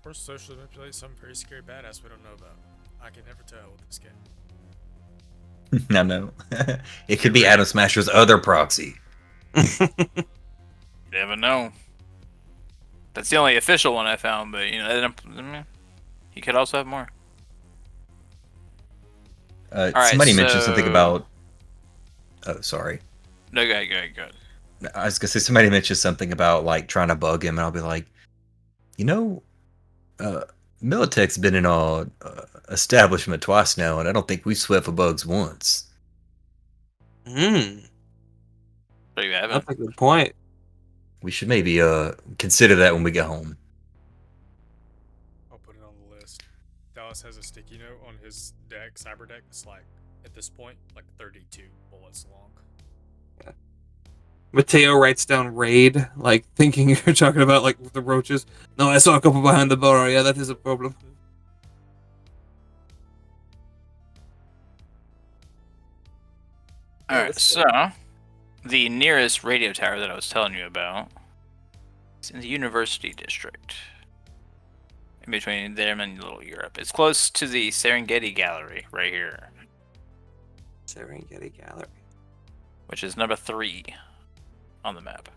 Or socially manipulate some very scary badass we don't know about. I can never tell with this game. I know. It could Get be ready. Adam Smasher's other proxy. You never know. That's the only official one I found, but he could also have more. All right, Somebody mentioned something so about. Oh, sorry. no, go ahead, go ahead, go ahead. I was gonna say somebody mentioned something about like trying to bug him, and I'll be like, you know, uh, Militech's been in our establishment twice now, and I don't think we swept for bugs once. Hmm. There you have it. That's a good point. We should maybe consider that when we get home. I'll put it on the list. Dallas has a sticky note on his deck, cyber deck. It's like, at this point, like 32 bullets long. Mateo writes down raid, like thinking you're talking about like the roaches. No, I saw a couple behind the bar. Yeah, that is a problem. All right, so the nearest radio tower that I was telling you about is in the University District, in between them and Little Europe. It's close to the Serengeti Gallery right here, Serengeti Gallery. which is number 3 on the map.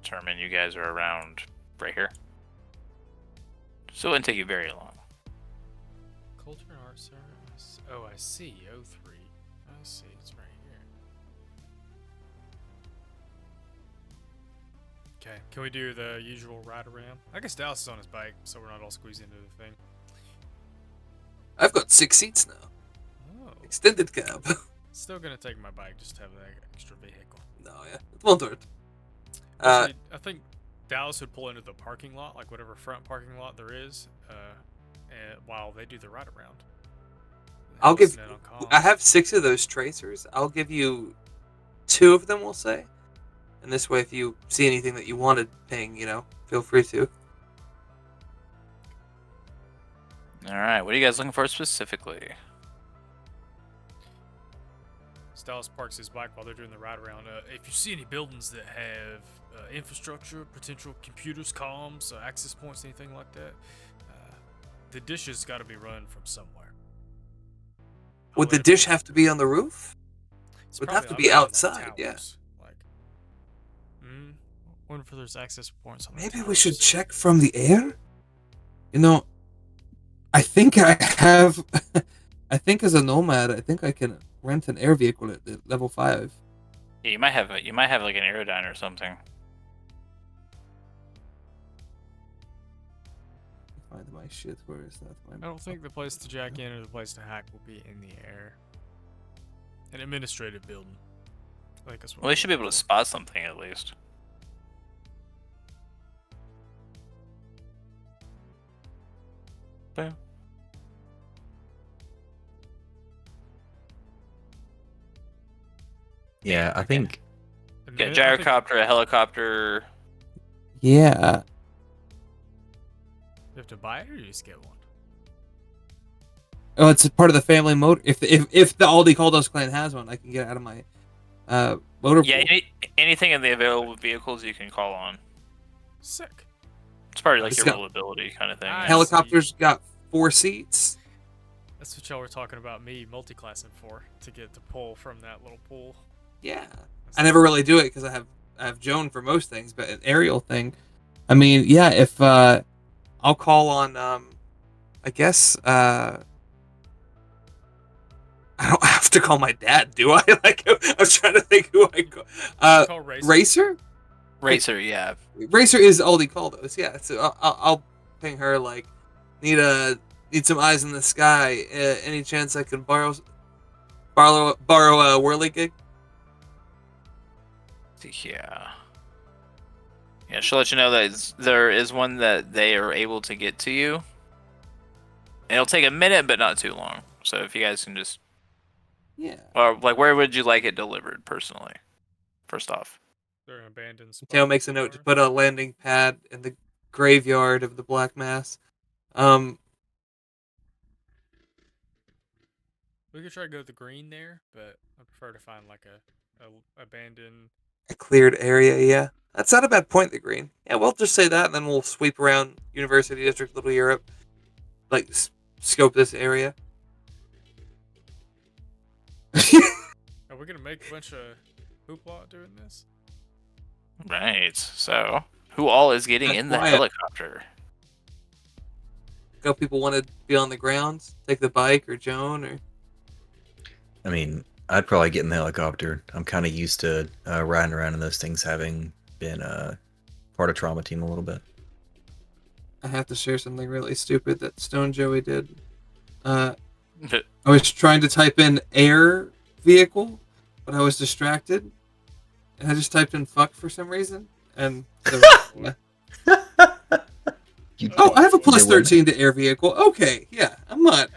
Determine you guys are around right here. So it wouldn't take you very long. Culture and Art Service. Oh, I see. 03. I see. It's right here. Okay. Can we do the usual ride around? I guess Dallas is on his bike, so we're not all squeezed into the thing. I've got 6 seats now. Oh. Extended cab. Still gonna take my bike just to have that extra vehicle. No, yeah, it won't hurt. Actually, I think Dallas would pull into the parking lot, like whatever front parking lot there is, and while they do the ride around. I'll give. Listen in on comms. I have 6 of those tracers. I'll give you 2 of them. We'll say, and this way, if you see anything that you wanted, ping, feel free to. All right, what are you guys looking for specifically? Dallas parks his bike while they're doing the ride around. If you see any buildings that have infrastructure, potential computers, comms, access points, anything like that, the dish has got to be run from somewhere. Would the dish have to be on the roof? It's Would probably- have to I be bet on the outside, yeah. towers, Like, wonder if there's access points on the Maybe we towers. should check from the air. I think I have. I think as a nomad, I think I can rent an air vehicle at level 5. Yeah, you might have like an aerodyne or something. Find my shit. Where is that? I don't think the place to jack in or the place to hack will be in the air. An administrative building. I think that's what Well, they should be able to spot something at least. Yeah. Yeah, I think. Yeah, gyrocopter, a helicopter. Yeah. You have to buy it or you just get one? Oh, it's a part of the family motor. If the Aldi Caldos clan has one, I can get it out of my motor pool. Yeah, anything in the available vehicles you can call on. Sick. It's probably like It's your got- roll ability kind of thing. Ah, yeah. Helicopter's got 4 seats. That's what y'all were talking about me multi-classing for, to get the pull from that little pool. Yeah. I never really do it because I have Joan for most things, but an aerial thing. I mean, yeah, if I'll call on I guess I don't have to call my dad, do I? Like, I was trying to think who I call. Call Racer? Racer, yeah. Racer is Aldi Caldos, yeah. So I'll ping her like, need some eyes in the sky. Any chance I can borrow a whirligig? Yeah. Yeah, she'll let you know that there is one that they are able to get to you. It'll take a minute, but not too long. So if you guys can just... Yeah. Or, like, where would you like it delivered, personally? First off. They're an abandoned spot. Mateo makes a note to put a landing pad in the graveyard of the Black Mass. We could try to go with the green there, but I prefer to find like a abandoned. A cleared area, yeah. That's not a bad point, the green. Yeah, we'll just say that, and then we'll sweep around University District, Little Europe, like scope this area. Are we gonna make a bunch of hoopla doing this? Right. So, who all is getting That's in the quiet. helicopter? A couple people want to be on the grounds, take the bike, or Joan, or I mean, I'd probably get in the helicopter. I'm kind of used to riding around in those things, having been part of Trauma Team a little bit. I have to share something really stupid that Stone Joey did. I was trying to type in air vehicle, but I was distracted, and I just typed in fuck for some reason. And so, yeah. Oh, I have a plus 13 to air vehicle. Okay, yeah, I'm not.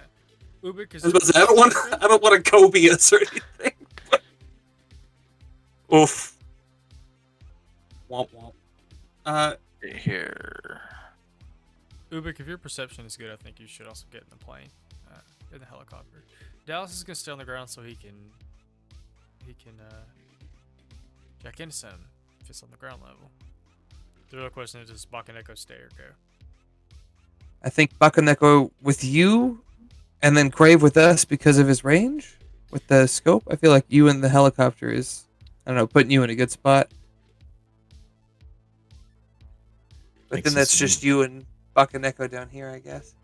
Ubik is. I don't want to Kobe us or anything. Oof. Womp womp. Here. Ubik, if your perception is good, I think you should also get in the plane, in the helicopter. Dallas is gonna stay on the ground so he can check into something if it's on the ground level. The real question is, does Bakaneko stay or go? I think Bakaneko with you, and then Crave with us because of his range with the scope. I feel like you and the helicopter is, I don't know, putting you in a good spot. But Makes then that's sense. just you and Bakaneko down here, I guess.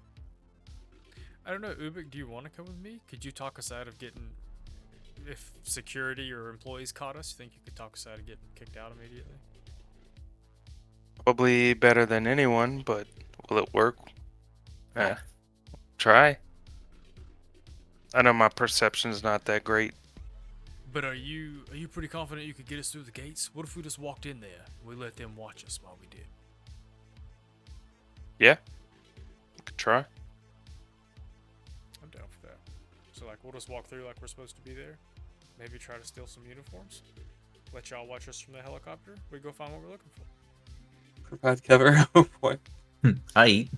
I don't know, Ubik, do you want to come with me? Could you talk us out of getting, if security or employees caught us, you think you could talk us out of getting kicked out immediately? Probably better than anyone, but will it work? Try. I know my perception's not that great. But are you pretty confident you could get us through the gates? What if we just walked in there and we let them watch us while we did? Yeah. Could try. I'm down for that. So like we'll just walk through like we're supposed to be there. Maybe try to steal some uniforms. Let y'all watch us from the helicopter. We go find what we're looking for. Provide cover. Oh boy. I eat.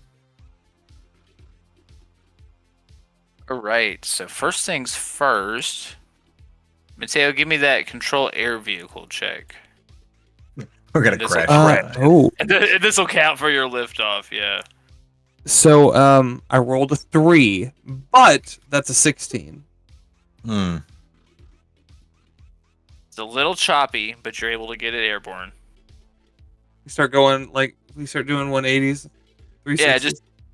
Alright, so first things first. Mateo, give me that control air vehicle check. We're gonna This crash. will- right. Oh. And this will count for your liftoff, yeah. So, I rolled a 3, but that's a 16. Hmm. It's a little choppy, but you're able to get it airborne. We start doing 180s, 360s. Yeah,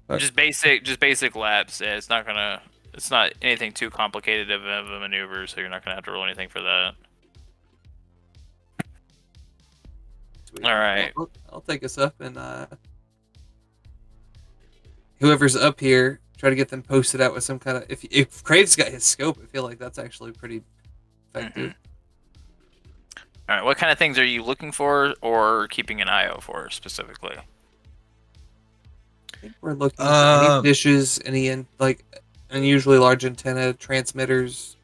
But- just basic laps. Yeah, it's not anything too complicated of a maneuver, so you're not gonna have to roll anything for that. Sweet. All right. I'll take us up, and whoever's up here, try to get them posted out with some kind of. If Crave's got his scope, I feel like that's actually pretty effective. All right, what kind of things are you looking for or keeping an eye out for specifically? I think we're looking for any dishes, any unusually large antenna transmitters.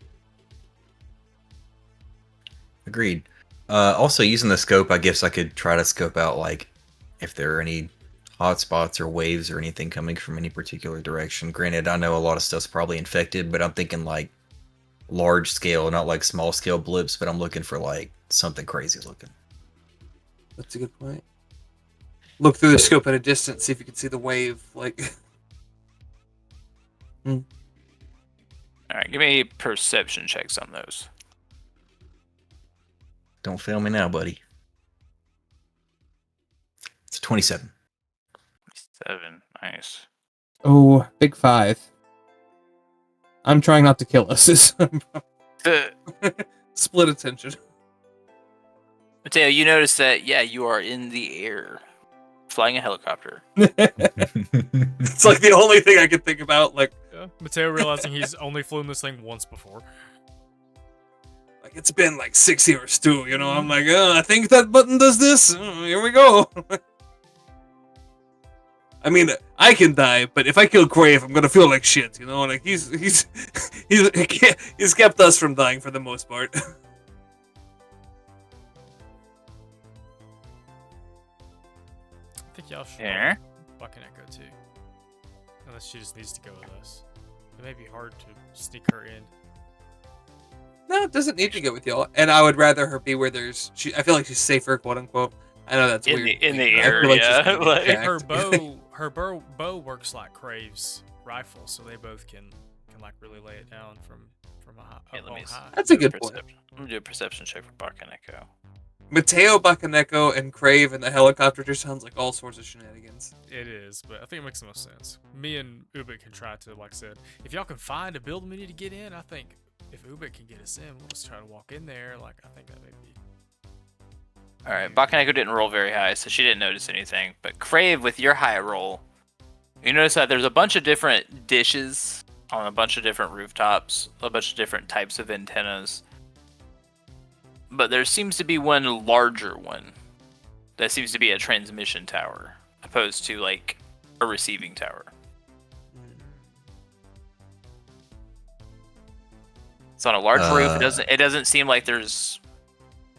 Agreed. Also, using the scope, I guess I could try to scope out like if there are any hotspots or waves or anything coming from any particular direction. Granted, I know a lot of stuff's probably infected, but I'm thinking like large scale, not like small scale blips. But I'm looking for like something crazy looking. That's a good point. Look through the scope at a distance, see if you can see the wave. Like, All right, give me perception checks on those. Don't fail me now, buddy. It's a 27. 7, nice. oh, big 5. I'm trying not to kill us. Split attention. Mateo, you notice that, yeah, you are in the air, flying a helicopter. It's like the only thing I can think about. Like, Yeah. Mateo realizing he's only flown this thing once before. it's been like 6 years too. You know, I'm like, I think that button does this. Here we go. I mean, I can die, but if I kill Crave, I'm gonna feel like shit. You know, like he's kept us from dying for the most part. I think y'all should Here. fucking Echo too. Unless she just needs to go with us. It may be hard to sneak her in. No, it doesn't need to go with y'all. And I would rather her be where there's. I feel like she's safer, quote unquote. I know that's In weird. the I feel like she's area, gonna get like- attacked. Her bow works like Crave's rifle, so they both can like really lay it down from a high. Hey, up let on me see. high. That's a good point. I'm gonna do a perception check for Bakaneko. Mateo, Bakaneko, and Crave and the helicopter just sounds like all sorts of shenanigans. It is, but I think it makes the most sense. Me and Ubik can try to, like I said, if y'all can find a building we need to get in, I think if Ubik can get us in, we'll just try to walk in there. Like, I think that may be. All right, Bakaneko didn't roll very high, so she didn't notice anything. But Crave, with your high roll, you notice that there's a bunch of different dishes on a bunch of different rooftops, a bunch of different types of antennas. But there seems to be one larger one that seems to be a transmission tower, opposed to like a receiving tower. It's on a large roof. It doesn't seem like there's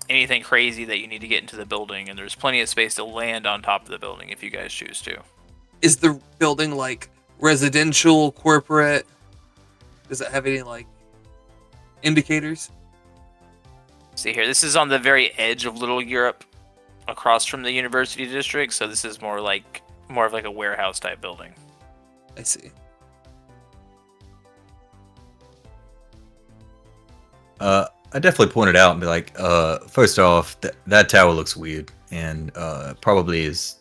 anything crazy that you need to get into the building, and there's plenty of space to land on top of the building if you guys choose to. Is the building like residential, corporate? Does it have any like indicators? See here, this is on the very edge of Little Europe, across from the University District. So this is more of like a warehouse type building. I see. I definitely pointed out and be like, first off, that tower looks weird and probably is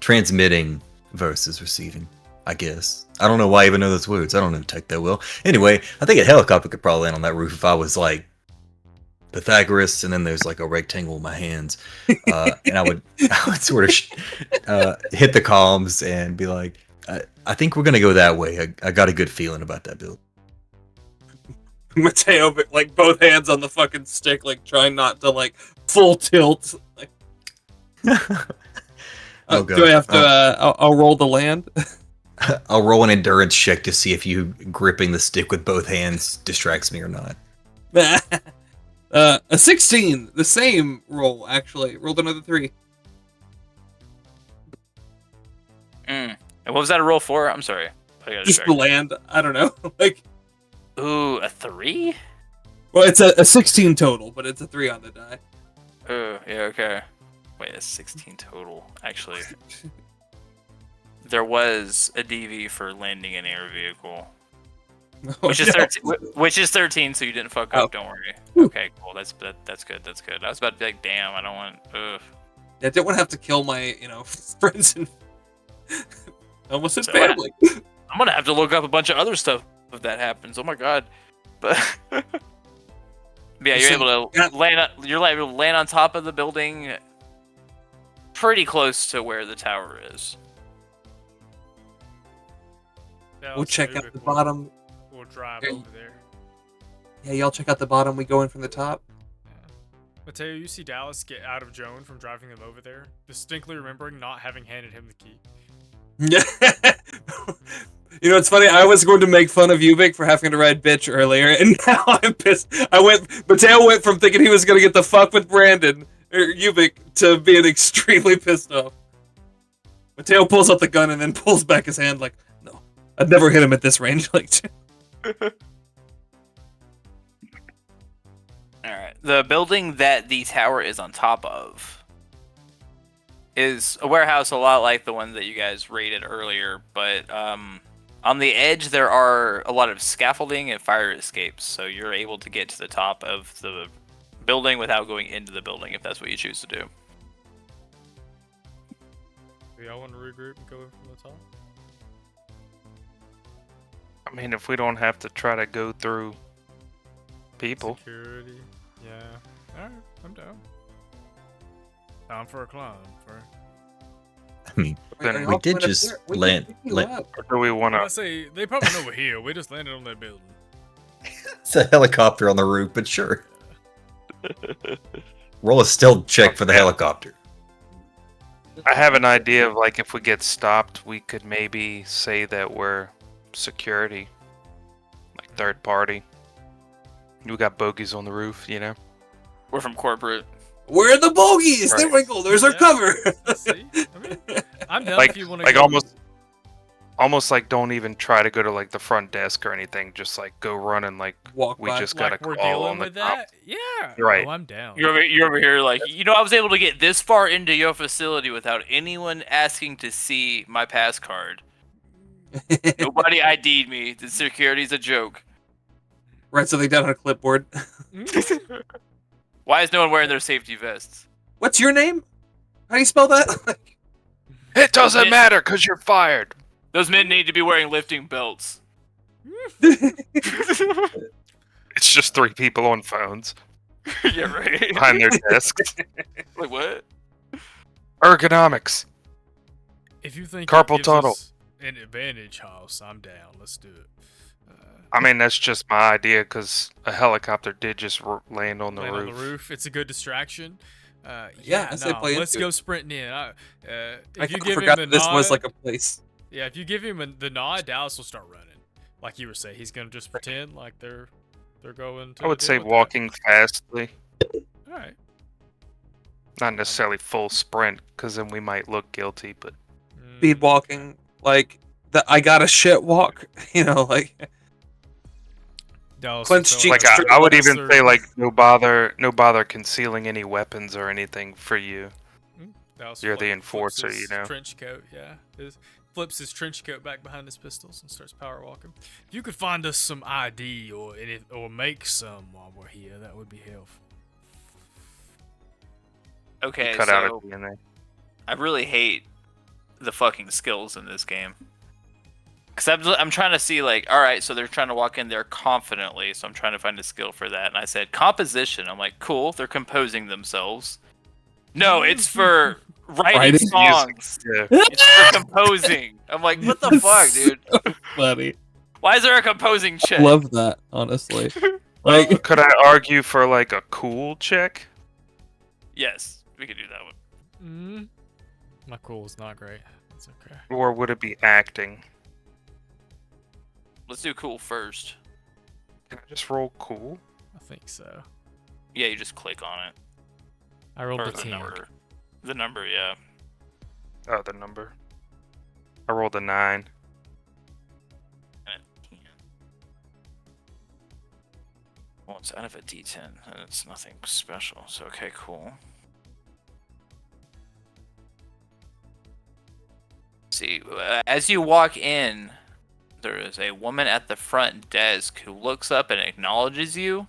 transmitting versus receiving, I guess. I don't know why I even know those words. I don't know tech that well. Anyway, I think a helicopter could probably land on that roof if I was like Pythagoras, and then there's like a rectangle in my hands, and I would sort of hit the comms and be like, I think we're gonna go that way. I got a good feeling about that build. Mateo, like both hands on the fucking stick, like trying not to like full tilt. Like, Oh, God. do I have to? I'll roll the land. I'll roll an endurance check to see if you gripping the stick with both hands distracts me or not. A 16, the same roll actually. Rolled another 3. And what was that a roll for? I'm sorry. I got Just the land. I don't know. Like, Ooh, a 3? well, it's a 16 total, but it's a 3 on the die. Oh, yeah, okay. Wait, a 16 total. Actually, there was a DV for landing an air vehicle, which is 13. Which is 13, so you didn't fuck up. Don't worry. Okay, cool. That's good. That's good. I was about to be like, damn, I don't want. Ugh. Yeah, I didn't want to have to kill my, friends and almost said So family. I'm gonna have to look up a bunch of other stuff if that happens. Oh my god. But yeah, you're able to land. You're able to land on top of the building, pretty close to where the tower is. We'll check out the bottom. We'll drive Okay. over there. Yeah, y'all check out the bottom. We go in from the top. Yeah. Mateo, you see Dallas get out of Joan from driving them over there, distinctly remembering not having handed him the key. Yeah. It's funny. I was going to make fun of Ubik for having to ride bitch earlier, and now I'm pissed. Mateo went from thinking he was going to get the fuck with Brandon, or Ubik, to being extremely pissed off. Mateo pulls out the gun and then pulls back his hand like, no, I'd never hit him at this range. Like, Alright. The building that the tower is on top of is a warehouse a lot like the one that you guys raided earlier, but on the edge there are a lot of scaffolding and fire escapes, so you're able to get to the top of the building without going into the building if that's what you choose to do. Do y'all want to regroup and go in from the top? I mean, if we don't have to try to go through people. Security. Yeah. Alright, I'm down. Time for a climb. I mean, are y'all we did coming up just here? We can land. pick you land up. Or do we want I to? say they probably know we're here. We just landed on that building. It's a helicopter on the roof, but sure. Roll a stealth check for the helicopter. I have an idea of like if we get stopped, we could maybe say that we're security, like third party. We got bogies on the roof, We're from corporate. Where are the bogeys? Right. There we go. There's our Yeah. cover. See? I mean, I'm down Like- if you want to like go. almost- almost like don't even try to go to like the front desk or anything. Just like go running like Walk we by. just got a Like we're call dealing on the with cop. that? Yeah. Right. Oh, I'm down. You're over here like, I was able to get this far into your facility without anyone asking to see my pass card. Nobody ID'd me. The security's a joke. Write something down on a clipboard. Why is no one wearing their safety vests? What's your name? How do you spell that? It doesn't matter because you're fired. Those men need to be wearing lifting belts. It's just 3 people on phones Yeah, right. behind their desks. Like what? Ergonomics. If you think Carpal it gives tunnel. us an advantage, House, I'm down. Let's do it. I mean, that's just my idea because a helicopter did just land on the Land roof. on the roof. It's a good distraction. Yeah, I say no, play let's into go it. sprinting in. I If you kinda give forgot him that the this was nod- like a place. Yeah, if you give him the nod, Dallas will start running. Like you were saying, he's gonna just pretend like they're going to. I would deal say with that. walking fastly, All right. not necessarily full sprint, because then we might look guilty. But Speed walking, like the I got a shit walk. Like Dallas Clenched will tell cheeks, like us straight I would unless even they're- say like no bother concealing any weapons or anything for you. Dallas You're the flips enforcer, his you know. Trench coat, yeah. Flips his trench coat back behind his pistols and starts power walking. If you could find us some ID or make some while we're here, that would be helpful. Okay, Cut out so a DNA. I really hate the fucking skills in this game. Cause I'm trying to see like, all right, so they're trying to walk in there confidently, so I'm trying to find a skill for that. And I said composition. I'm like, cool, they're composing themselves. No, it's for writing Writing songs. Yeah. It's for composing. I'm like, what the fuck, dude? Funny. Why is there a composing check? Love that, honestly. Like Could I argue for like a cool check? Yes, we could do that one. My cool is not great. It's okay. Or would it be acting? Let's do cool first. Can I just roll cool? I think so. Yeah, you just click on it. I rolled Or a the 10. number. The number, yeah. Oh, the number. I rolled a 9. Well, it's out of a D10, and it's nothing special, so okay, cool. See, as you walk in, there is a woman at the front desk who looks up and acknowledges you,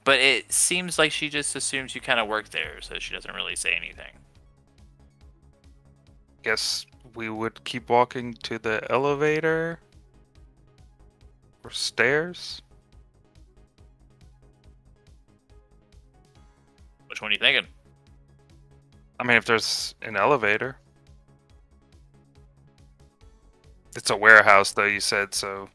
but it seems like she just assumes you kind of work there, so she doesn't really say anything. Guess we would keep walking to the elevator or stairs. Which one are you thinking? I mean, if there's an elevator. It's a warehouse, though, you said, so.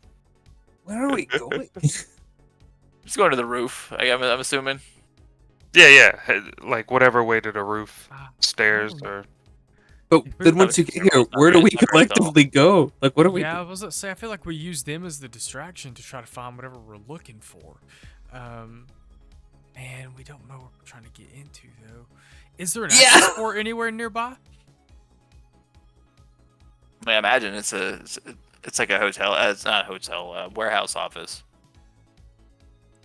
where are we going? Just going to the roof, I'm assuming. Yeah. Like, whatever way to the roof. Stairs or. But then once you get here, where do we collectively go? Like, what do we? Yeah, I was gonna say, I feel like we use them as the distraction to try to find whatever we're looking for. Man, we don't know what we're trying to get into, though. Is there an access port anywhere nearby? I imagine it's like a hotel. It's not a hotel. Warehouse office.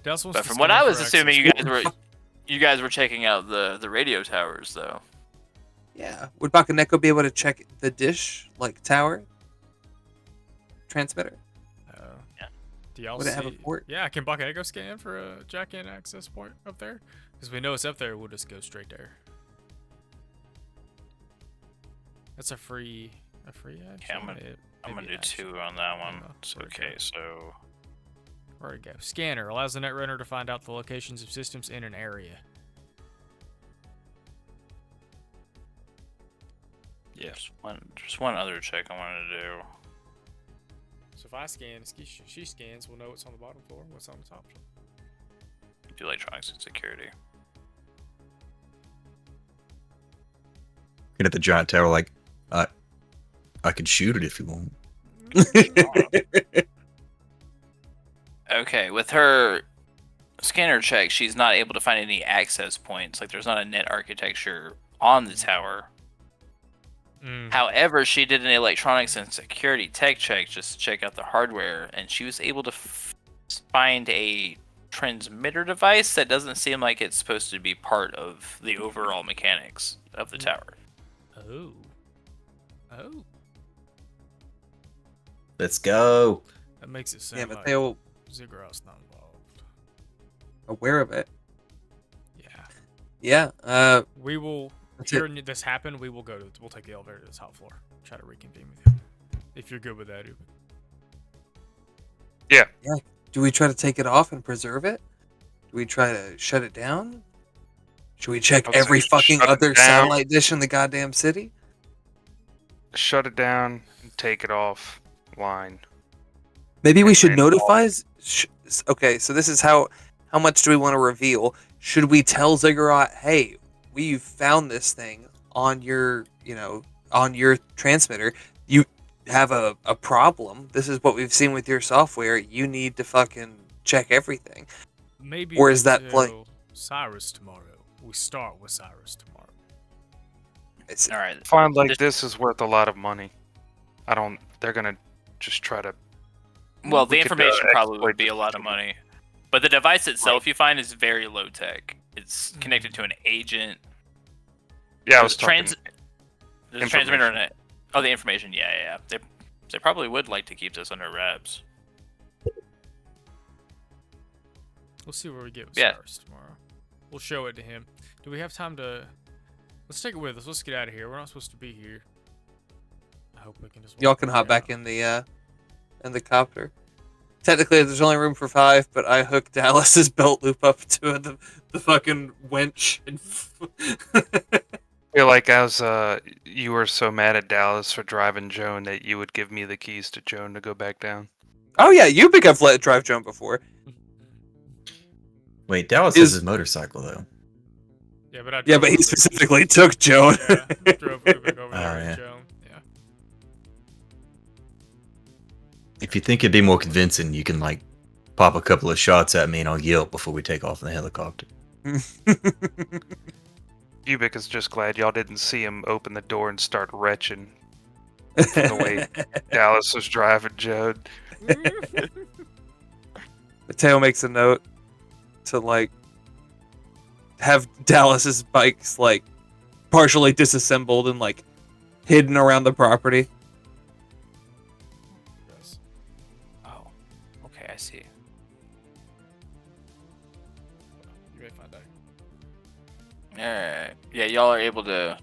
Dallas wants But to from what scan I was for assuming, access you guys were checking out the radio towers, though. Yeah. Would Bakaneko be able to check the dish, like tower transmitter? Yeah. Do y'all Would it have a see- port? Yeah, can Bakaneko scan for a jack-in access port up there? Because we know it's up there, we'll just go straight there. That's a free edge? Yeah, I'm gonna do 2 on that one. Yeah, So, where'd it okay, go? so Where'd it go? Scanner allows the netrunner to find out the locations of systems in an area. yeah, just one other check I wanted to do. So if I scan, she scans, we'll know what's on the bottom floor and what's on the top floor. Do electronics and security. Looking at the giant tower, like, I could shoot it if you want. Okay, with her scanner check, she's not able to find any access points. Like, there's not a net architecture on the tower. However, she did an electronics and security tech check just to check out the hardware, and she was able to find a transmitter device that doesn't seem like it's supposed to be part of the overall mechanics of the tower. Oh. Oh. Let's go. That makes it seem Yeah, but like they'll Ziggurat's not involved. aware of it. Yeah. Yeah. We will. That's Hearing this happen, we'll take the elevator to the top floor. Try to reconvene with you. If you're good with that, Uben. Yeah. Do we try to take it off and preserve it? Do we try to shut it down? Should we check I would say every fucking shut it other down. satellite dish in the goddamn city? Shut it down and take it offline. Maybe we And should then- notify. Okay, so this is how much do we want to reveal? Should we tell Ziggurat, hey, we've found this thing on your, on your transmitter. You have a problem. This is what we've seen with your software. You need to fucking check everything. Maybe. Or is that we play- tell Cyrus tomorrow? We start with Cyrus tomorrow. It's, All right. Find like Just- this is worth a lot of money. They're gonna just try to. Well, the we could, information probably exploit would be this a lot of information. money, but the device itself you find is very low tech. It's Mm-hmm. connected to an agent. Yeah, I was There's talking. There's a transmitter in it. Oh, the information. Yeah. They probably would like to keep this under wraps. We'll see where we get with Yeah. Cyrus tomorrow. We'll show it to him. Do we have time to? Let's take it with us. Let's get out of here. We're not supposed to be here. I hope we can just. y'all walk can our hop way back out. in the copter. Technically, there's only room for 5, but I hooked Dallas's belt loop up to the fucking winch. And I feel like as you were so mad at Dallas for driving Joan that you would give me the keys to Joan to go back down. oh yeah, you think I've let drive Joan before? Wait, Dallas Is- has his motorcycle though. Yeah, but I. Yeah, drove but he over- specifically took Joan. Yeah, drove Uben over Oh, there yeah. with Joan. Yeah. If you think it'd be more convincing, you can like pop a couple of shots at me and I'll yelp before we take off in the helicopter. Ubik is just glad y'all didn't see him open the door and start retching the way Dallas was driving Joan. Mateo makes a note to like have Dallas's bikes like partially disassembled and like hidden around the property. Yes. Oh, okay, I see. You may find out. Alright. Yeah, y'all are able to.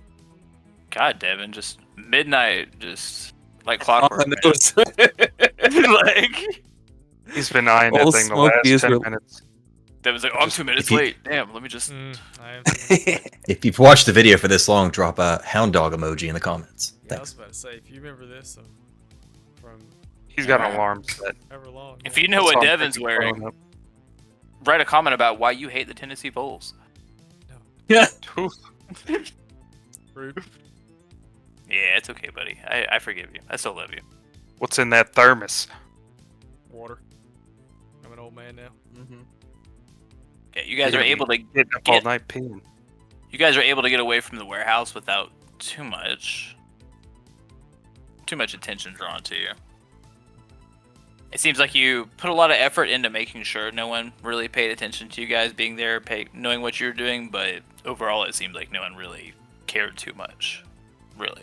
God, Devin, just midnight, just like clockwork. On man. the nose. Like, He's been eyeing that Old thing the Smokey last is 10 real- minutes. Devin was like, "Oh, I'm Just- 2 minutes if you- late. Damn, let me just." I am. If you've watched the video for this long, drop a hound dog emoji in the comments. Yeah, I was Thanks. about to say, if you remember this from He's got an Yeah. alarm set. ever long. If yeah. you know That's what all I'm Devin's thinking wearing, growing up. write a comment about why you hate the Tennessee Bowls. Yeah. Rude. Yeah, it's okay, buddy. I forgive you. I still love you. What's in that thermos? Water. I'm an old man now. Mhm. Yeah, you guys You're are gonna able to. Getting up all Get- night peeing. You guys are able to get away from the warehouse without too much attention drawn to you. It seems like you put a lot of effort into making sure no one really paid attention to you guys being there, knowing what you were doing, but overall it seemed like no one really cared too much. Really.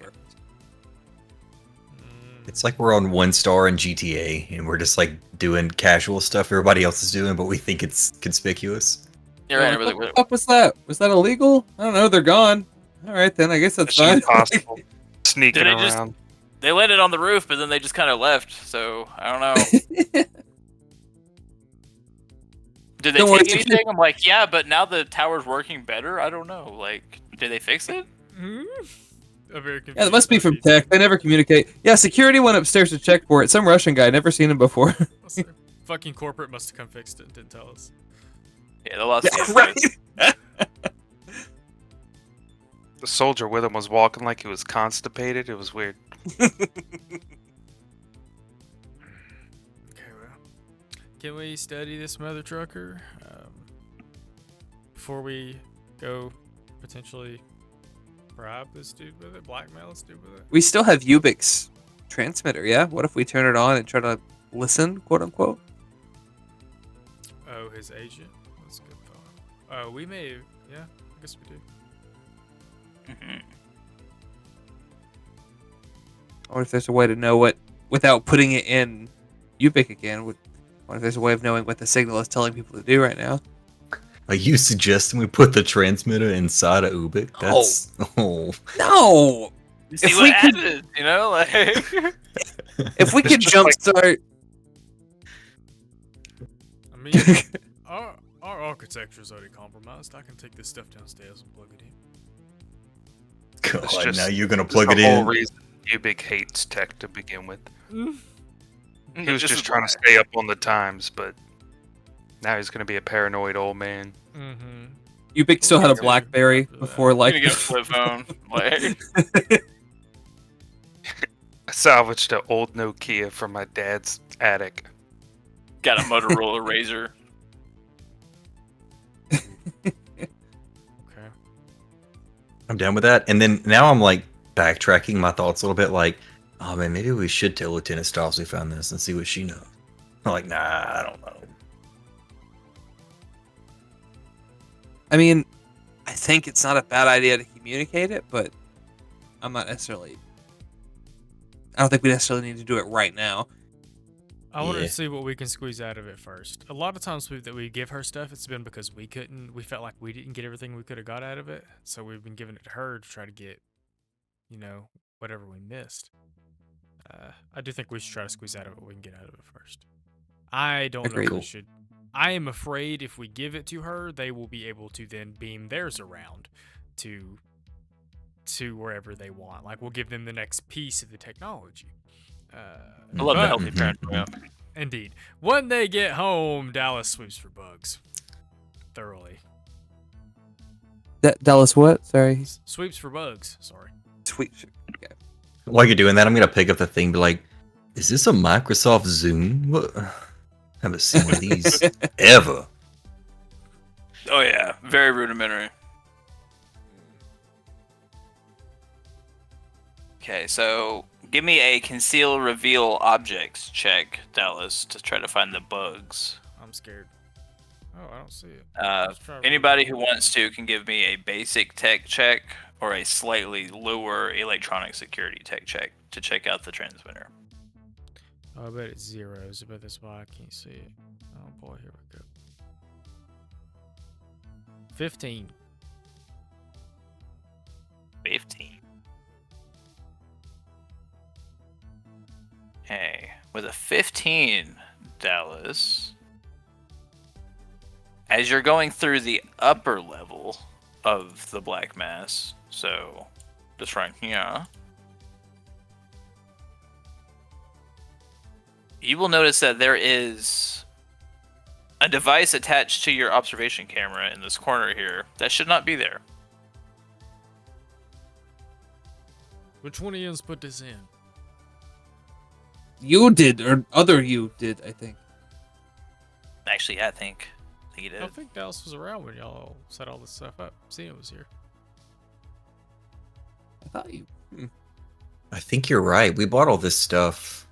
It's like we're on 1 star in GTA and we're just like doing casual stuff everybody else is doing, but we think it's conspicuous. You're right. What the fuck was that? Was that illegal? I don't know. They're gone. All right, then. I guess that's Mission fine. Impossible. Sneaking Did they just- around. They landed on the roof, but then they just kind of left. So I don't know. Did they Don't worry, take anything? I'm like, yeah, but now the tower's working better. I don't know. Like, did they fix it? A very Yeah, that must be from confused tech. They never communicate. Yeah, security went upstairs to check for it. Some Russian guy. Never seen him before. Russian. Fucking corporate must have come fixed it and didn't tell us. Yeah, they lost. Yeah, the right. The soldier with him was walking like he was constipated. It was weird. Okay, well, can we study this mother trucker before we go potentially Bribe this dude with it, blackmail this dude with it. We still have Ubik's transmitter, yeah? What if we turn it on and try to listen, quote unquote? Oh, his agent? That's a good thought. Oh, we may. Yeah, I guess we do. Mhm. Or if there's a way to know what, without putting it in Ubik again, what if there's a way of knowing what the signal is telling people to do right now? Are you suggesting we put the transmitter inside of Ubik? That's No! See If what we could- happens, you know? Like, If we It's could just like- jumpstart... I mean, our architecture is already compromised. I can take this stuff downstairs and plug it in. God, It's just- now you're gonna That's plug the it whole in. reason Ubik hates tech to begin with. He was this just is trying why. to stay up on the times, but now he's gonna be a paranoid old man. Mm-hmm. Ubik still had a Yeah. BlackBerry before, I'm like... gonna get a flip phone. Like, I salvaged an old Nokia from my dad's attic. got a Motorola Razor. Okay. I'm down with that. And then now I'm like backtracking my thoughts a little bit, like, oh man, maybe we should tell Lieutenant Stiles we found this and see what she knows. I'm like, nah, I don't know. I mean, I think it's not a bad idea to communicate it, but I'm not necessarily... I don't think we necessarily need to do it right now. I wanted Yeah. to see what we can squeeze out of it first. A lot of times that we give her stuff, it's been because we felt like we didn't get everything we could have got out of it. So we've been giving it to her to try to get, whatever we missed. I do think we should try to squeeze out of it what we can get out of it first. I don't know if Agreed. we should. I am afraid if we give it to her, they will be able to then beam theirs around to wherever they want. Like, we'll give them the next piece of the technology. I love the but- healthy paranoia. Indeed. When they get home, Dallas sweeps for bugs. Thoroughly. Dallas what? Sorry. Sweeps for bugs. Sorry. Sweet. While you're doing that, I'm gonna pick up the thing, be like, is this a Microsoft Zoom? What? I haven't seen one of these ever. Oh yeah, very rudimentary. Okay, so give me a conceal reveal objects check, Dallas, to try to find the bugs. I'm scared. Oh, I don't see it. Uh, Let's try anybody who wants to can give me a basic tech check or a slightly lower electronic security tech check to check out the transmitter. Oh, I bet it's zeros. I bet that's why I can't see it. Oh boy, here we go. 15. 15. Okay, with a 15, Dallas, as you're going through the upper level of the Black Mass, so just right here, you will notice that there is a device attached to your observation camera in this corner here that should not be there. Which one of yous put this in? You did, or other you did, I think. Actually, I think he did. I think Dallas was around when y'all set all this stuff up. Cena was here. I thought you. I think you're right. We bought all this stuff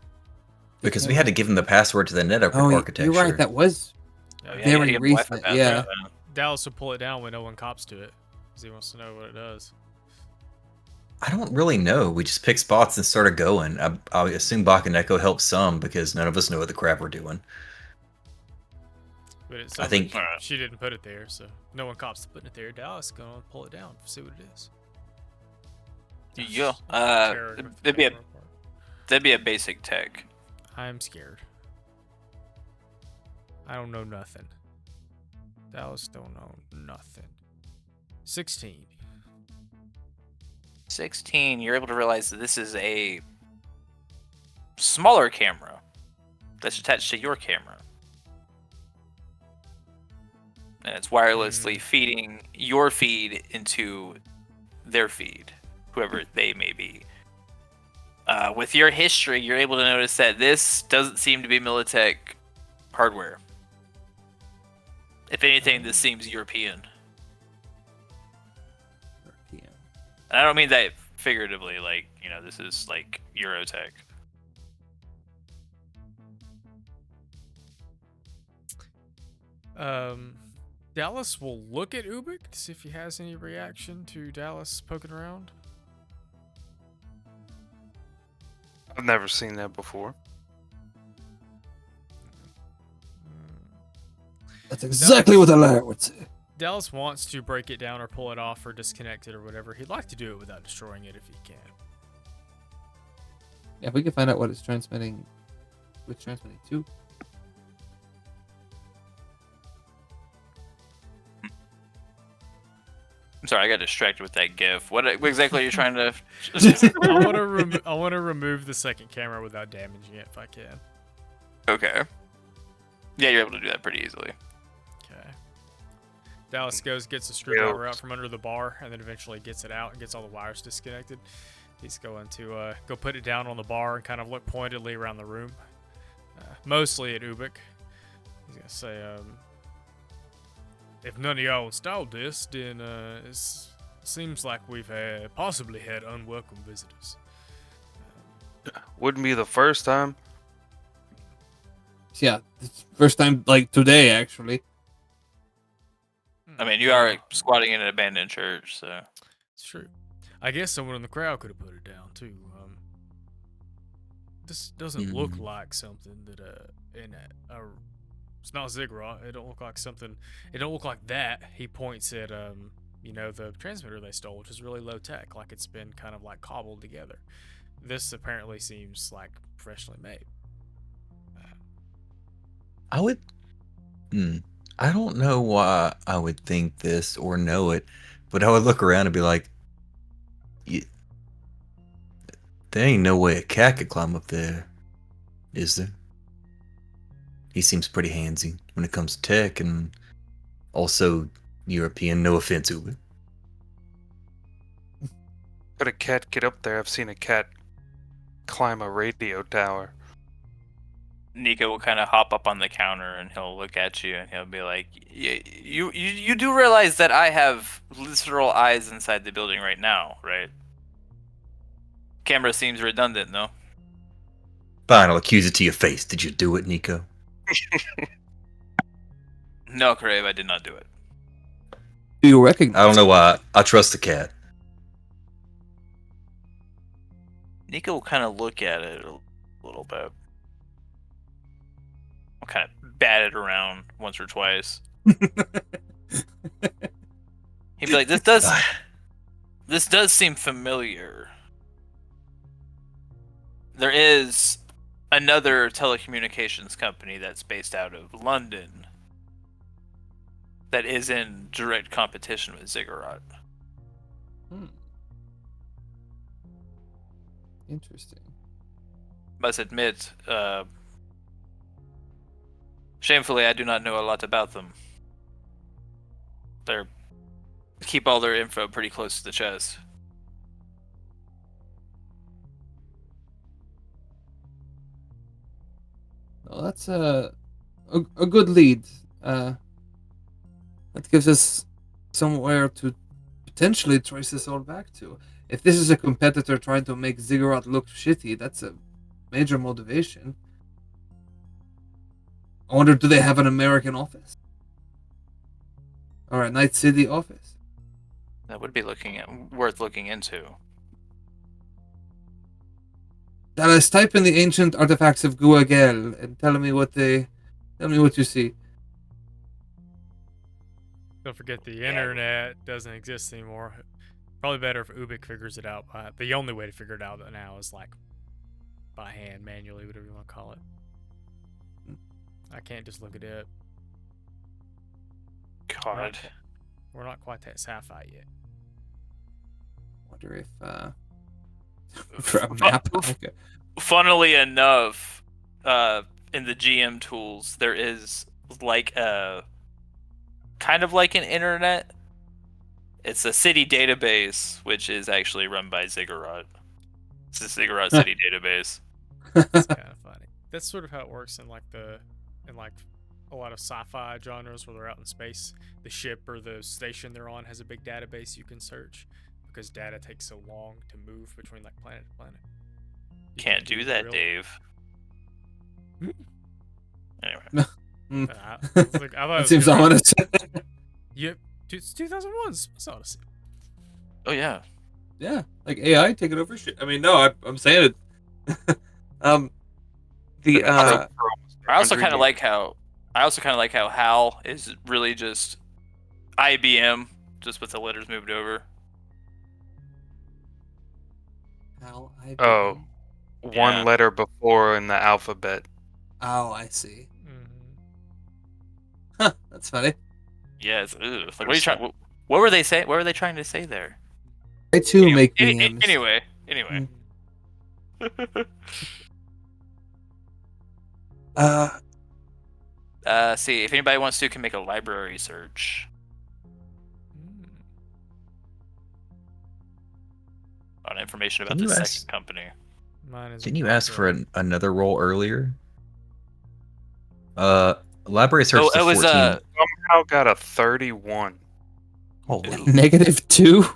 because we had to give him the password to the network Oh, architecture. you're right. That was. Yeah, Oh, yeah, Very you have Wi-Fi recent, password, yeah. Dallas will pull it down when no one cops to it. Because he wants to know what it does. I don't really know. We just picked spots and started going. I assume Bach and Echo helped some because none of us know what the crap we're doing. But it I sounds think- like she didn't put it there, so no one cops to putting it there. Dallas is gonna pull it down, see what it is. Yeah. Terror- That'd be a basic tech. I'm scared. I don't know nothing. Dallas don't know nothing. 16. 16, you're able to realize that this is a smaller camera that's attached to your camera. And it's wirelessly feeding your feed into their feed, whoever they may be. With your history, you're able to notice that this doesn't seem to be Militech hardware. If anything, this seems European. And I don't mean that figuratively, like, this is like Eurotech. Dallas will look at Ubik to see if he has any reaction to Dallas poking around. I've never seen that before. That's exactly what a liar would say. Dallas wants to break it down or pull it off or disconnect it or whatever. He'd like to do it without destroying it if he can. Yeah, if we can find out what it's transmitting to. I'm sorry, I got distracted with that GIF. What exactly are you trying to? I want to remove the second camera without damaging it if I can. Okay. Yeah, you're able to do that pretty easily. Okay. Dallas gets a screwdriver out from under the bar, and then eventually gets it out and gets all the wires disconnected. He's going to go put it down on the bar and kind of look pointedly around the room, mostly at Ubik. He's gonna say, "If none of y'all installed this, then it seems like we've possibly had unwelcome visitors." Wouldn't be the first time. Yeah, it's first time like today actually. I mean, you are squatting in an abandoned church, so. It's true. I guess someone in the crowd could have put it down too. This doesn't look like something that it's not ziggurat. It don't look like something. It don't look like that. He points at the transmitter they stole, which is really low tech, like it's been kind of like cobbled together. This apparently seems like freshly made. I would. I don't know why I would think this or know it, but I would look around and be like, there ain't no way a cat could climb up there, is there? He seems pretty handsy when it comes to tech and also European, no offense, Uber. Could a cat get up there? I've seen a cat climb a radio tower. Nico will kind of hop up on the counter and he'll look at you and he'll be like, you do realize that I have literal eyes inside the building right now, right? Camera seems redundant, no? Fine, I'll accuse it to your face. Did you do it, Nico? No, Crave, I did not do it. Do you recognize? I don't know why. I trust the cat. Nico will kind of look at it a little bit. I'll kind of bat it around once or twice. He'd be like, this does seem familiar. There is another telecommunications company that's based out of London that is in direct competition with Ziggurat. Interesting. Must admit, shamefully, I do not know a lot about them. They keep all their info pretty close to the chest. Well, that's a good lead. That gives us somewhere to potentially trace this all back to. If this is a competitor trying to make Ziggurat look shitty, that's a major motivation. I wonder, do they have an American office? Or a Night City office? That would be worth looking into. Dallas, type in the ancient artifacts of Guagel and tell me what you see. Don't forget the internet doesn't exist anymore. Probably better if Ubik figures it out. The only way to figure it out now is like by hand, manually, whatever you want to call it. I can't just look at it. God. We're not quite that sci-fi yet. Wonder if for a map. Okay. Funnily enough, in the GM tools, there is like a kind of like an internet. It's a city database, which is actually run by Ziggurat. It's a Ziggurat city database. It's kind of funny. That's sort of how it works in like a lot of sci-fi genres where they're out in space. The ship or the station they're on has a big database you can search. because data takes so long to move between like planet to planet. You Can't do that, real- Dave. Hmm? Anyway. I thought it That was seems gonna be- ominous. Yep, it's 2001. Space Odyssey. Oh yeah. Yeah, like AI taking over shit. I mean, no, I'm saying it. The I also 100 kind of years. like how HAL is really just IBM, just with the letters moved over. Hal, Oh. Yeah. One letter before in the alphabet. Oh, I see. Mm-hmm. Huh, that's funny. Yeah, it's like what are you trying? What were they saying? What were they trying to say there? I too Anyway, make memes. anyway. See if anybody wants to, can make a library search on information about Can the you second ask- company. Mine is. Didn't you ask for another roll earlier? Library search Oh, to it was 14. Somehow got a 31. Holy. -2.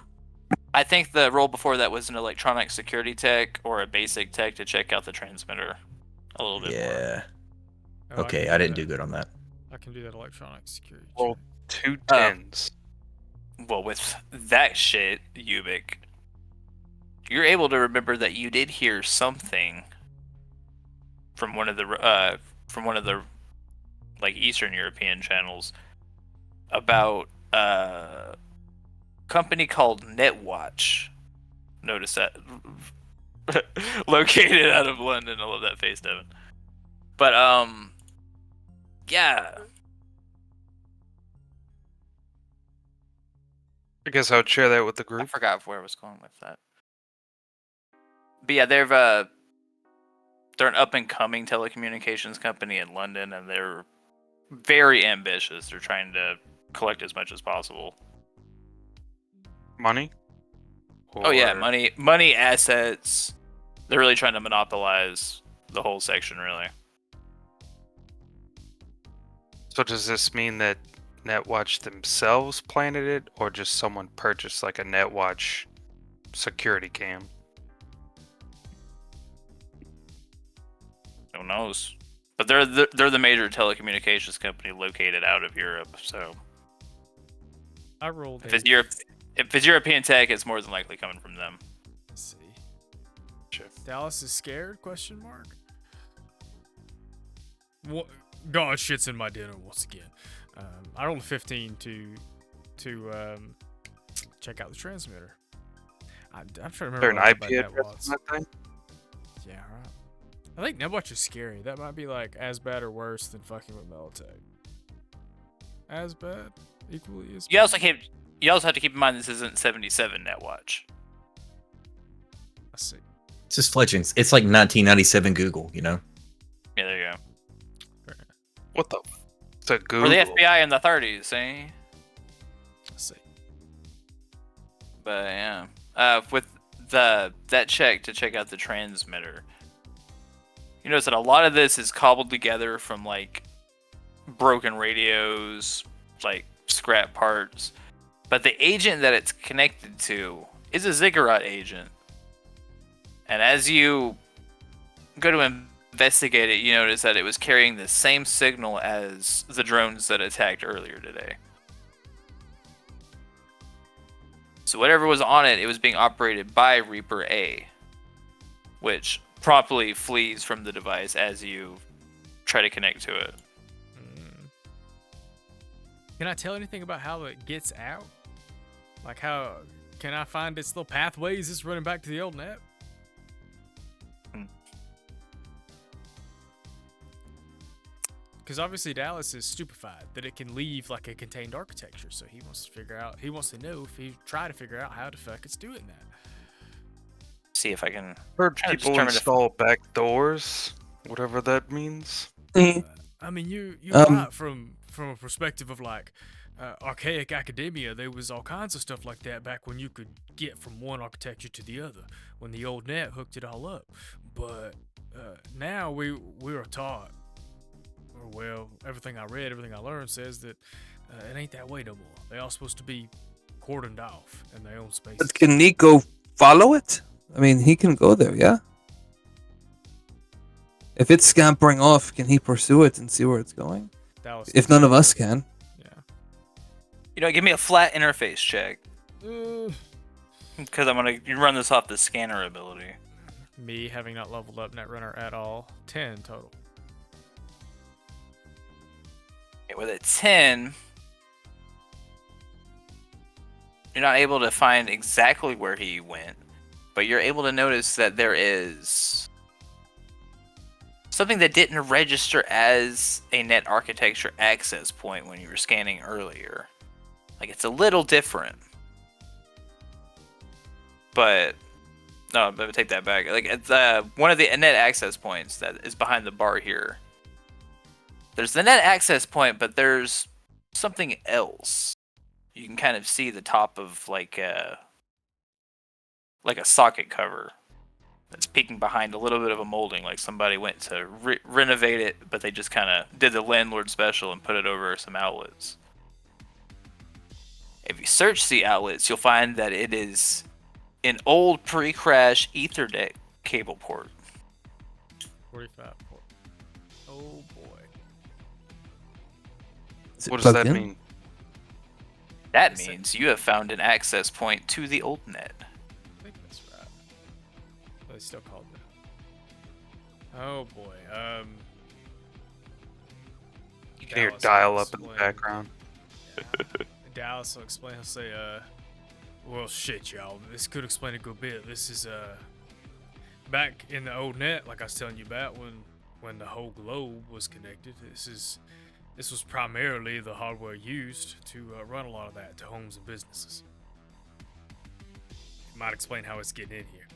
I think the role before that was an electronic security tech or a basic tech to check out the transmitter a little bit more. Yeah. Oh, Okay, can I didn't that. do good on that. I can do that electronic security. Roll check. 2 tens. Well, with that shit, Ubik, you're able to remember that you did hear something from one of the like Eastern European channels about a company called Netwatch. Notice that located out of London. I love that face, Devin. But yeah. I guess I would share that with the I group. forgot where I was going with that. But yeah, they're an up and coming telecommunications company in London, and they're very ambitious. They're trying to collect as much as possible. Money? Oh yeah, Or- money, assets. They're really trying to monopolize the whole section, really. So does this mean that Netwatch themselves planted it, or just someone purchased like a Netwatch security cam? Who knows? But they're the major telecommunications company located out of Europe. So I rolled. if it's European tech, it's more than likely coming from them. Let's see. Sure. Dallas is scared? Question mark. What? God shits in my dinner once again. I rolled a 15 to check out the transmitter. I'm trying to Is remember there an what I IP said about address Netwatch. on that thing? Yeah, right. I think Netwatch is scary. That might be like as bad or worse than fucking with Militech. As bad, equally as. You also have to keep in mind this isn't 77 Netwatch. Let's see. It's just fledgling. It's like 1997 Google, you know? Yeah, there you go. What the? It's a Google. Or the FBI in the 30s, eh? Let's see. But yeah, with that check to check out the transmitter, you notice that a lot of this is cobbled together from like broken radios, like scrap parts. But the agent that it's connected to is a ziggurat agent, and as you go to investigate it, you notice that it was carrying the same signal as the drones that attacked earlier today. So whatever was on it, it was being operated by Reaper A, which promptly flees from the device as you try to connect to it. Can I tell anything about how it gets out? Like how can I find its little pathways? It's running back to the old net. Because obviously Dallas is stupefied that it can leave like a contained architecture, so he wants to figure out. He wants to know if he try to figure out how the fuck it's doing that. See if I can. Heard trying to people determine if- install back doors, whatever that means. I mean, you right from a perspective of like archaic academia. There was all kinds of stuff like that back when you could get from one architecture to the other when the old net hooked it all up. But now we are taught, or well, everything I read, everything I learned says that it ain't that way no more. They all supposed to be cordoned off in their own spaces. But can Nico follow it? I mean, he can go there, yeah? If it's scampering off, can he pursue it and see where it's going? Dallas If none of us can. Yeah. Give me a flat interface check. Uh, Because I'm going to run this off the scanner ability. me having not leveled up Netrunner at all. 10 total. Okay, with a 10, you're not able to find exactly where he went, but you're able to notice that there is something that didn't register as a net architecture access point when you were scanning earlier. Like, it's a little different. But no, I'm gonna take that back. Like, it's one of the net access points that is behind the bar here. There's the net access point, but there's something else. You can kind of see the top of like a socket cover that's peeking behind a little bit of a molding, like somebody went to renovate it, but they just kind of did the landlord special and put it over some outlets. If you search the outlets, you'll find that it is an old pre-crash Ethernet cable port. 45 port. Oh boy. Is it What does plugged that in? mean? That means you have found an access point to the old net. I think that's right. But they still called it. Oh boy. You can hear Dallas dial will up in the explain. background. Yeah. Dallas will explain. He'll say, well, shit, y'all. This could explain a good bit. This is, back in the old net, like I was telling you about, when the whole globe was connected. This was primarily the hardware used to run a lot of that to homes and businesses. It might explain how it's getting in here.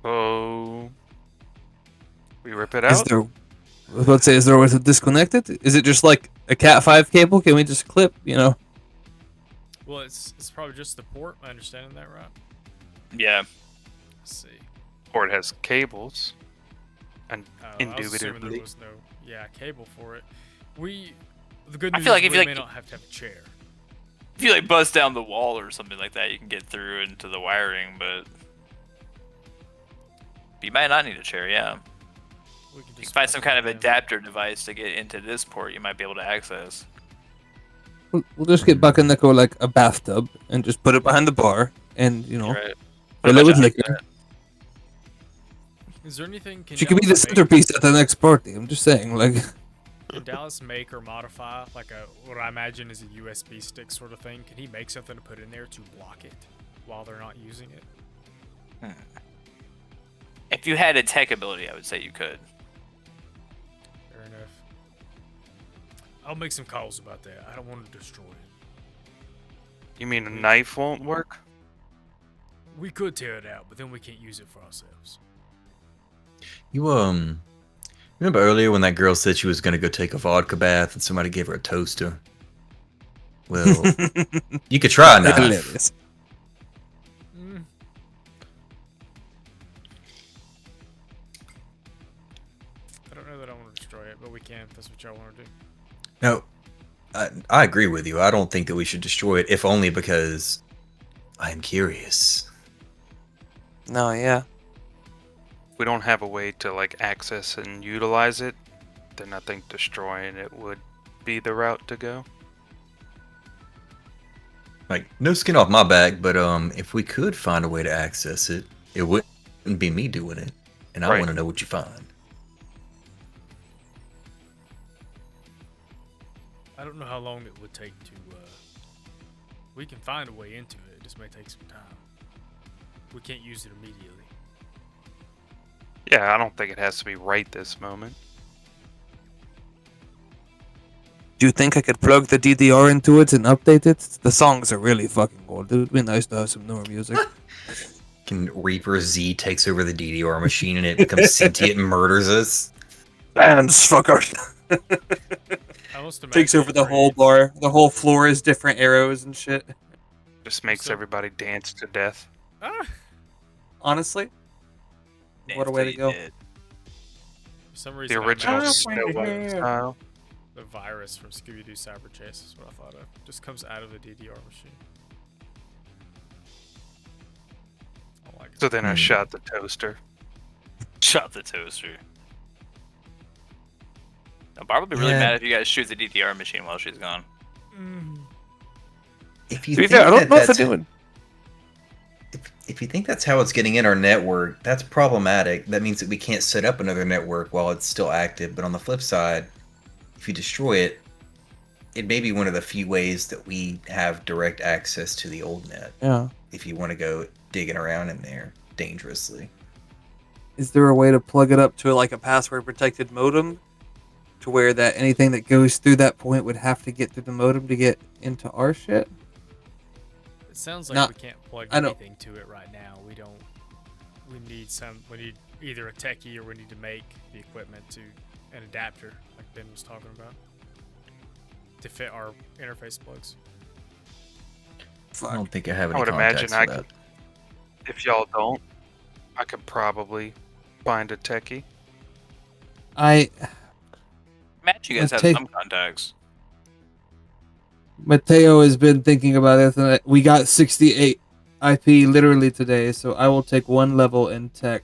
Oh, we rip it Is out. there? I was about to say, is there a way to disconnect it? Is it just like a Cat5 cable? Can we just clip? Well, it's probably just the port. Am I understanding that right? Yeah. Let's see. Or it has cables. And I was assuming there indubitably. was no cable for it. The good I news feel like is if we you may like- not have to have a chair. If you like buzz down the wall or something like that, you can get through into the wiring, but you might not need a chair, yeah. We can You just can find some kind of plug it in. adapter device to get into this port you might be able to access. We'll just get back in like a bathtub and just put it behind the bar and, Right. fill it with liquor. Is there anything? She could be the centerpiece at the next party. I'm just saying, like. Can Dallas make or modify like what I imagine is a USB stick sort of thing? Can he make something to put in there to block it while they're not using it? If you had a tech ability, I would say you could. Fair enough. I'll make some calls about that. I don't want to destroy it. You mean a knife won't work? We could tear it out, but then we can't use it for ourselves. You remember earlier when that girl said she was gonna go take a vodka bath and somebody gave her a toaster? Well, you could try a knife. Hilarious. I don't know that I want to destroy it, but we can if that's what y'all want to do. No, I agree with you. I don't think that we should destroy it, if only because I am curious. No, yeah. If we don't have a way to like access and utilize it, then I think destroying it would be the route to go. Like, no skin off my back, but if we could find a way to access it, it wouldn't be me doing it, and I Right. want to know what you find. I don't know how long it would take to. We can find a way into it. It just may take some time. We can't use it immediately. Yeah, I don't think it has to be right this moment. Do you think I could plug the DDR into it and update it? The songs are really fucking old. It would be nice to have some newer music. Can Reaper Z takes over the DDR machine and it becomes sentient and murders us? Dance, fuckers. I must imagine Takes over it the whole creates- bar. The whole floor is different arrows and shit. Just makes So- everybody dance to death. Ah! Honestly, what a way to go. For some The reason, I original imagine- Snow White style. The virus from Scooby-Doo Cyber Chase is what I thought of. Just comes out of the DDR machine. I like it. So then I shot the toaster. Shot the toaster. Now, Barb will be really mad if you guys shoot the DDR machine while she's gone. If you To be think fair, I don't know if that's they're doing. if you think that's how it's getting in our network, that's problematic. That means that we can't set up another network while it's still active. But on the flip side, if you destroy it, it may be one of the few ways that we have direct access to the old net. Yeah. If you want to go digging around in there dangerously. Is there a way to plug it up to like a password protected modem, to where that anything that goes through that point would have to get through the modem to get into our shit? It sounds like Not- we can't plug I know. anything to it right now. We don't. We need either a techie or we need to make the equipment to an adapter, like Ben was talking about, to fit our interface plugs. I don't think I have any I would contacts imagine for I that. could. If y'all don't, I could probably find a techie. Imagine you guys have Okay. some contacts. Mateo has been thinking about it, and we got 68 IP literally today, so I will take one level in tech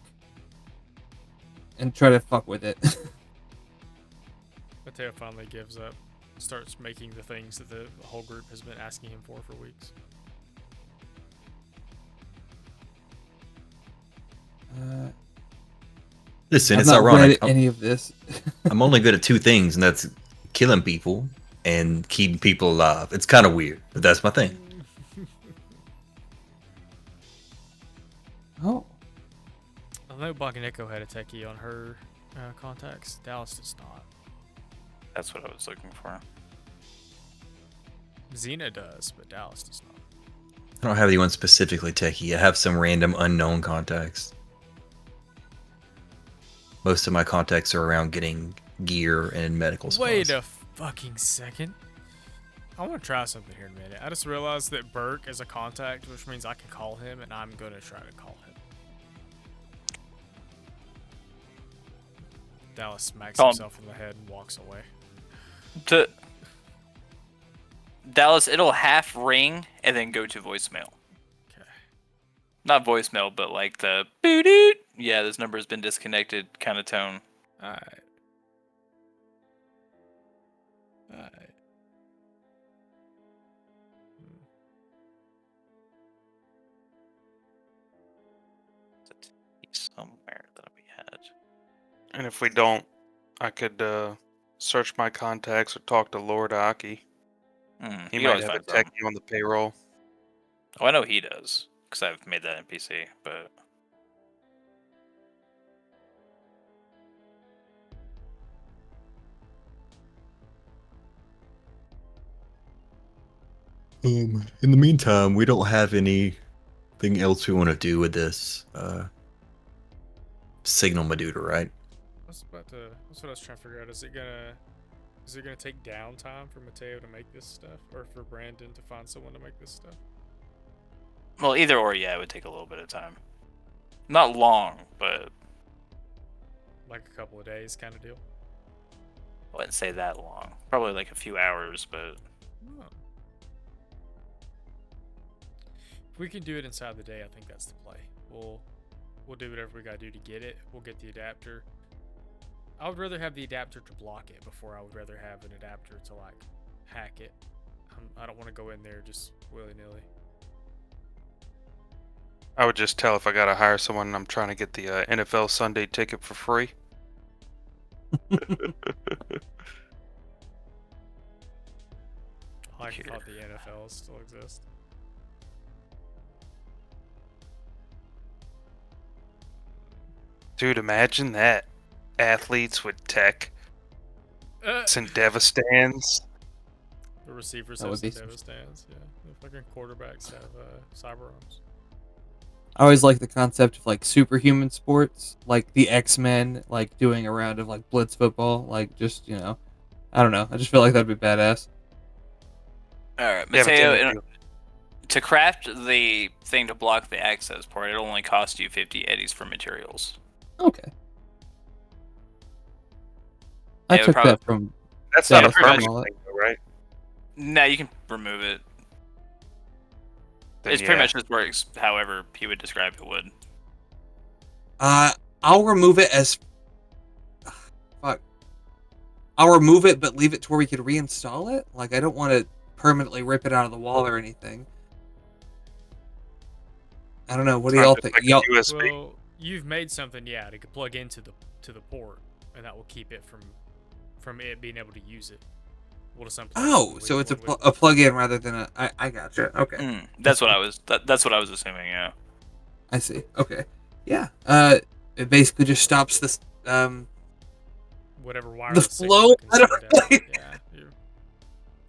and try to fuck with it. Mateo finally gives up, starts making the things that the whole group has been asking him for weeks. Listen, I've it's not ironic. read any of this. I'm only good at two things, and that's killing people and keeping people alive. It's kind of weird, but that's my thing. Oh. I know Baganeko had a techie on her contacts. Dallas does not. That's what I was looking for. Xena does, but Dallas does not. I don't have anyone specifically techie. I have some random unknown contacts. Most of my contacts are around getting gear and medical supplies. Wait a fucking second. I want to try something here in a minute. I just realized that Burke is a contact, which means I can call him, and I'm going to try to call him. Dallas smacks Call him. himself in the head and walks away. To Dallas, it'll half ring and then go to voicemail. Okay. Not voicemail, but like the boo-doot. Yeah, this number has been disconnected kind of tone. Alright. Alright. Somewhere that we had. And if we don't, I could search my contacts or talk to Lord Aki. He You might always have a find some. techie on the payroll. Oh, I know he does, because I've made that NPC, but... In the meantime, we don't have anything else we want to do with this signal Medusa, right? That's what I was trying to figure out. Is it gonna take downtime for Mateo to make this stuff, or for Brandon to find someone to make this stuff? Well, either or, yeah, it would take a little bit of time. Not long, but Like a couple of days, kind of deal. I wouldn't say that long. Probably like a few hours, but... Oh. If we can do it inside the day, I think that's the play. We'll do whatever we gotta do to get it. We'll get the adapter. I would rather have the adapter to block it before I would rather have an adapter to like hack it. I don't want to go in there just willy-nilly. I would just tell if I gotta hire someone and I'm trying to get the NFL Sunday ticket for free. I thought the NFL still exists. Dude, imagine that. Athletes with tech. And Devastans. The receivers That have would some be some- Devastans. Yeah, the fucking quarterbacks have cyber arms. I always like the concept of like superhuman sports, like the X-Men, like doing a round of like blitz football, like just, you know, I don't know. I just feel like that'd be badass. Alright, Yeah, but Mateo, then to craft the thing to block the access port, it'll only cost you 50 eddies for materials. Okay. Yeah, I it would took probably- that from That's not Yeah, a pretty much. permanent thing, though, right? Nah, you can remove it. Then It's pretty much just works however he would describe it would. I'll remove it as fuck. I'll remove it, but leave it to where we could reinstall it. Like I don't want to permanently rip it out of the wall or anything. I don't know. What do It's y'all not think? just like Y'all, a USB. Well, you've made something, yeah, that could plug into the port, and that will keep it from it being able to use it. We'll just unplug it oh, when so we- it's a, when we- a plug-in rather than a. I gotcha. Okay, That's what I was. That's what I was assuming. Yeah. I see. Okay, yeah. It basically just stops this. whatever wireless flow? signal it can I don't send know. out. Yeah.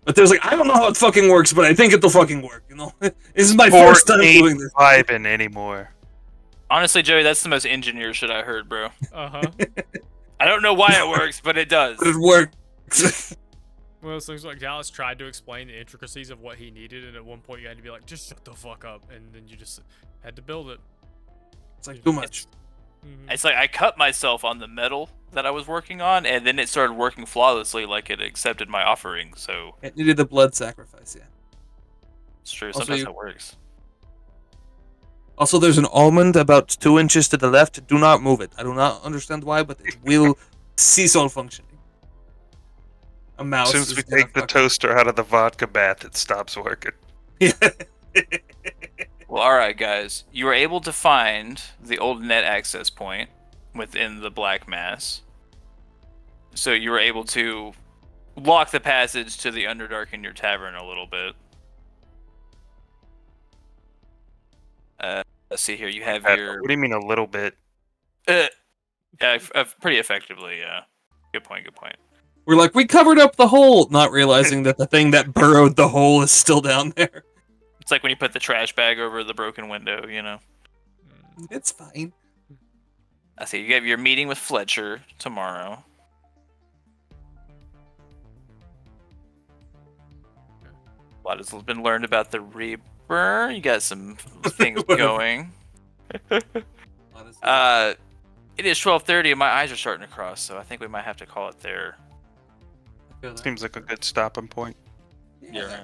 But there's like I don't know how it fucking works, but I think it'll fucking work. You know, this is my first time Ain't doing this. vibing anymore. Honestly, Joey, that's the most engineer shit I heard, bro. Uh-huh. I don't know why it works, but it does. But it works. Well, it seems like Dallas tried to explain the intricacies of what he needed, and at one point you had to be like, just shut the fuck up, and then you just had to build it. It's like too much. Mhm. It's like I cut myself on the metal that I was working on, and then it started working flawlessly, like it accepted my offering. So It needed the blood sacrifice. Yeah. it's true. Also, Sometimes you- it works. Also, there's an almond about 2 inches to the left. Do not move it. I do not understand why, but it will cease all functioning. A mouse. As soon as is we gonna take the fucking- toaster out of the vodka bath, it stops working. Yeah. Well, all right, guys. You were able to find the old net access point within the black mass, so you were able to block the passage to the Underdark in your tavern a little bit. Let's see here. You have your What do you mean a little bit? yeah, pretty effectively. Yeah. Good point. Good point. We're like, we covered up the hole, not realizing that the thing that burrowed the hole is still down there. It's like when you put the trash bag over the broken window, you know. It's fine. I see. You have your meeting with Fletcher tomorrow. A lot has been learned about the Reaper. You got some things going. Honestly. It is 12:30 and my eyes are starting to cross, so I think we might have to call it there. I feel that. Seems like a good stopping point. Yeah. You're right.